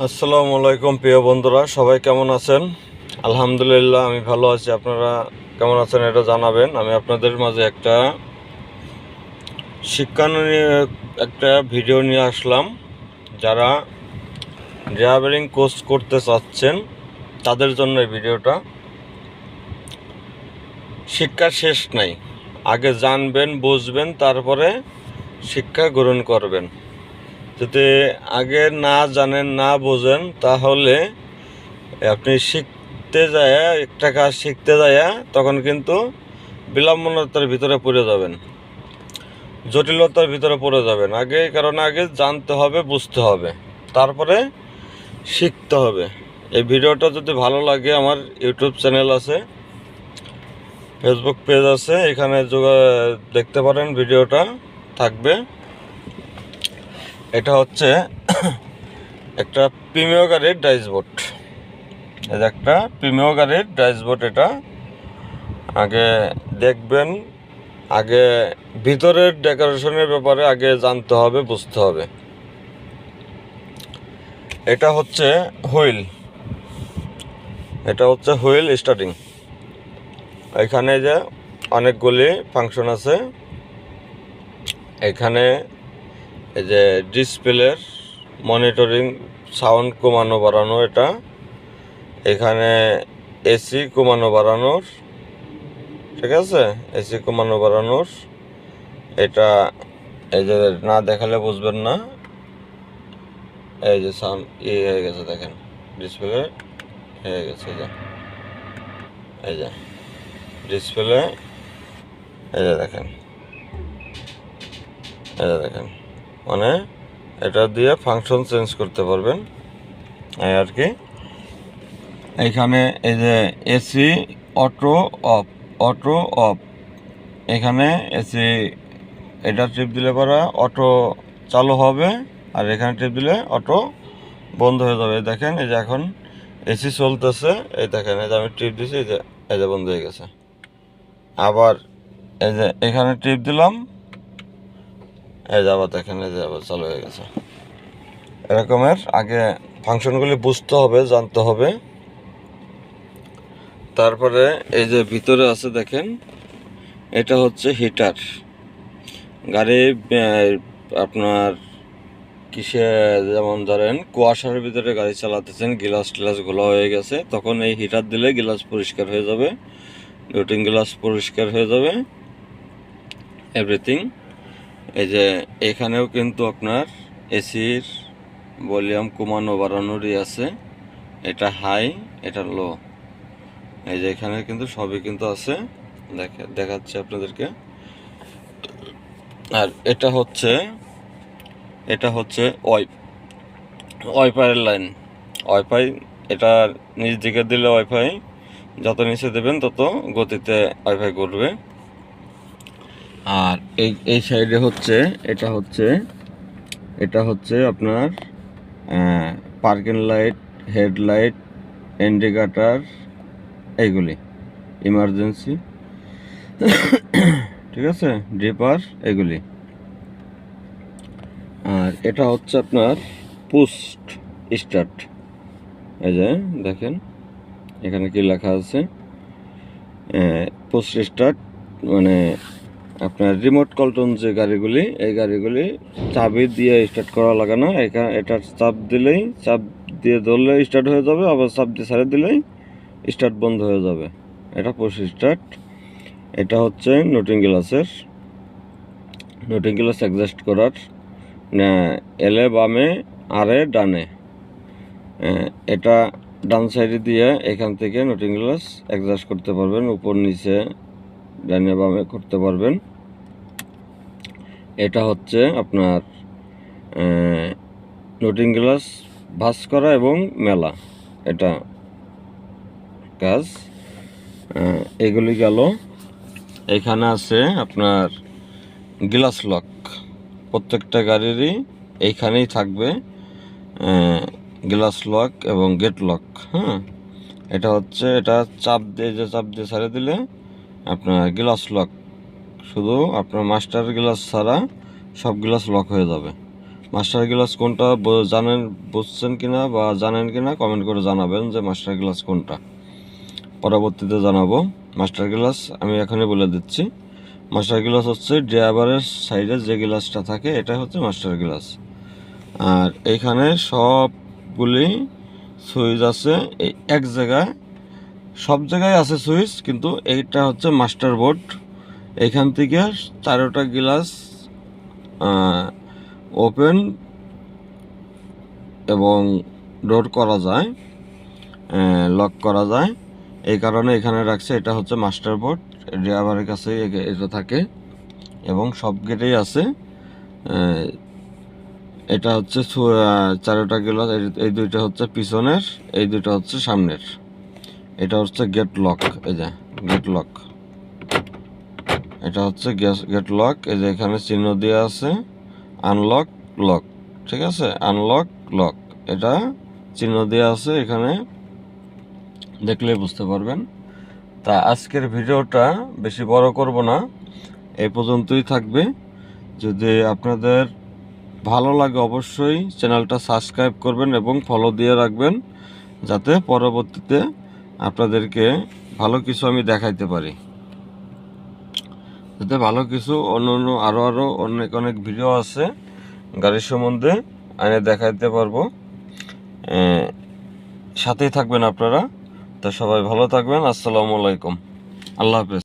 আসসালামু আলাইকুম প্রিয় বন্ধুরা, সবাই কেমন আছেন? আলহামদুলিল্লাহ আমি ভালো আছি। আপনারা কেমন আছেন এটা জানাবেন। আমি আপনাদের মাঝে একটা শিক্ষা নিয়ে একটা ভিডিও নিয়ে আসলাম। যারা ড্রাইভিং কোর্স করতে চাচ্ছেন তাদের জন্য এই ভিডিওটা। শিক্ষা শেষ নাই, আগে জানবেন, বুঝবেন, তারপরে শিক্ষা গ্রহণ করবেন। যদি আগে না জানেন, না বোঝেন, তাহলে আপনি শিখতে যায়, একটা কাজ শিখতে যায় তখন কিন্তু বিড়ম্বনার ভিতরে পড়ে যাবেন, জটিলতার ভিতরে পড়ে যাবেন। আগে জানতে হবে, বুঝতে হবে, তারপরে শিখতে হবে। এই ভিডিওটা যদি ভালো লাগে, আমার ইউটিউব চ্যানেল আছে, ফেসবুক পেজ আছে, এখানে দেখতে পারেন, ভিডিওটা থাকবে। এটা হচ্ছে একটা প্রিমিয় গাড়ির ড্যাশবোর্ড। এই যে একটা প্রিমিয় গাড়ির ড্যাশবোর্ড। এটা আগে দেখবেন, আগে ভিতরের ডেকোরেশনের ব্যাপারে আগে জানতে হবে, বুঝতে হবে। এটা হচ্ছে হুইল, হুইল স্টার্টিং। এখানে যে অনেকগুলি ফাংশন আছে। এখানে এই যে ডিসপ্লের মনিটরিং, সাউন্ড কমানো বাড়ানো, এটা এখানে এসি কমানো বাড়ানোর, ঠিক আছে, এসি কমানো বাড়ানোর। এটা এই যে না দেখালে বুঝবেন না। এই যে সাউন্ড হয়ে গেছে, দেখেন ডিসপ্লে হয়ে গেছে। এই যে ডিসপ্লে, এই যে দেখেন, মানে এটা দিয়ে ফাংশন চেঞ্জ করতে পারবেন এই আর কি। এইখানে এই যে এসি অটো অফ, এখানে এসি, এটা টিপ দিলে পরে অটো চালু হবে, আর এখানে টিপ দিলে অটো বন্ধ হয়ে যাবে। দেখেন এই যে এখন এসি চলতেছে, এই দেখেন এই যে আমি টিপ দিছি, এই যে বন্ধ হয়ে গেছে। আবার এই যে এখানে টিপ দিলাম, এই যে আবার দেখেন, এই যে আবার চালু হয়ে গেছে। এরকমের আগে ফাংশনগুলি বুঝতে হবে, জানতে হবে। তারপরে এই যে ভিতরে আছে দেখেন, এটা হচ্ছে হিটার। গাড়ি আপনার কিসে, যেমন ধরেন কুয়াশার ভিতরে গাড়ি চালাতেছেন, গ্লাস টিলাস ঘোলা হয়ে গেছে, তখন এই হিটার দিলে গ্লাস পরিষ্কার হয়ে যাবে, লুটিং গ্লাস পরিষ্কার হয়ে যাবে, এভরিথিং। এই যে এখানেও কিন্তু আপনার এসির ভলিউম কমানো বাড়ানোরই আছে। এটা হাই, এটা লো, এই যে এখানে কিন্তু সবই কিন্তু আছে, দেখাচ্ছে আপনাদেরকে। আর এটা হচ্ছে ওয়াইফাইয়ের লাইন। ওয়াইফাই, এটা নিচ দিকে দিলে ওয়াইফাই, যত নিচে দেবেন তত গতিতে ওয়াইফাই করবে। আর এই সাইডে হচ্ছে এটা হচ্ছে আপনার পার্কিং লাইট, হেডলাইট, ইন্ডিকেটার, এইগুলি ইমার্জেন্সি, ঠিক আছে, ডিপার, এগুলি। আর এটা হচ্ছে আপনার পোস্ট স্টার্ট। এই যে দেখেন এখানে কি লেখা আছে, পোস্ট স্টার্ট মানে আপনার রিমোট কন্ট্রোল যে গাড়িগুলি, এই গাড়িগুলি চাবি দিয়ে স্টার্ট করা লাগে না। এটা চাপ দিয়ে ধরলে স্টার্ট হয়ে যাবে, আবার চাপ দিয়ে ছেড়ে দিলেই স্টার্ট বন্ধ হয়ে যাবে। এটা পোস্ট স্টার্ট। এটা হচ্ছে নোটিং গ্লাস অ্যাডজাস্ট করার, এলে বামে, আরে ডানে। এটা ডান সাইডে দিয়ে এখান থেকে নোটিং গ্লাস অ্যাডজাস্ট করতে পারবেন, উপর নিচে ডানে বামে করতে পারবেন। এটা হচ্ছে আপনার নোটিং গ্লাস ভাঁজ করা এবং মেলা, এটা কাজ। এগুলি গেল। এখানে আছে আপনার গ্লাস লক, প্রত্যেকটা গাড়িরই এইখানেই থাকবে গ্লাস লক এবং গেট লক। হ্যাঁ, এটা চাপ দিয়ে ছেড়ে দিলে আপনার গ্লাস লক, শুধু আপনার মাস্টার গ্লাস ছাড়া সব গ্লাস লক হয়ে যাবে। মাস্টার গ্লাস কোনটা জানেন, বুঝছেন কিনা বা জানেন কিনা কমেন্ট করে জানাবেন যে মাস্টার গ্লাস কোনটা। পরবর্তীতে জানাবো। মাস্টার গ্লাস আমি এখনই বলে দিচ্ছি, মাস্টার গ্লাস হচ্ছে ড্রাইভারের সাইডে যে গ্লাসটা থাকে এটা হচ্ছে মাস্টার গ্লাস। আর এইখানে সবগুলি সুইচ আছে এই এক জায়গায়, সব জায়গায় আছে সুইচ, কিন্তু এইটা হচ্ছে মাস্টার বোর্ড। এইখান থেকে 4টা গ্লাস ওপেন এবং ডোর করা যায়, লক করা যায়। এই কারণে এখানে রাখছে। এটা হচ্ছে মাস্টার বোর্ড, ড্রাইভারের কাছে এটা থাকে এবং সব গেটেই আছে। এটা হচ্ছে 4টা গ্লাস, এই দুইটা হচ্ছে পিছনের, এই দুইটা হচ্ছে সামনের। এটা হচ্ছে গেট লক, এই যে গেট লক, এটা হচ্ছে গেট লক। এই যে এখানে চিহ্ন দেওয়া আছে আনলক লক, ঠিক আছে, আনলক লক, এটা চিহ্ন দেওয়া আছে এখানে, দেখলে বুঝতে পারবেন। তা আজকের ভিডিওটা বেশি বড় করব না, এই পর্যন্তই থাকবে। যদি আপনাদের ভালো লাগে অবশ্যই চ্যানেলটা সাবস্ক্রাইব করবেন এবং ফলো দিয়ে রাখবেন, যাতে পরবর্তীতে আপনাদেরকে ভালো কিছু আমি দেখাইতে পারি, যাতে ভালো কিছু আরও অনেক ভিডিও আছে গাড়ির সম্বন্ধে আমি দেখাইতে পারবো। সাথেই থাকবেন আপনারা। তো সবাই ভালো থাকবেন। আসসালামু আলাইকুম, আল্লাহ হাফেজ।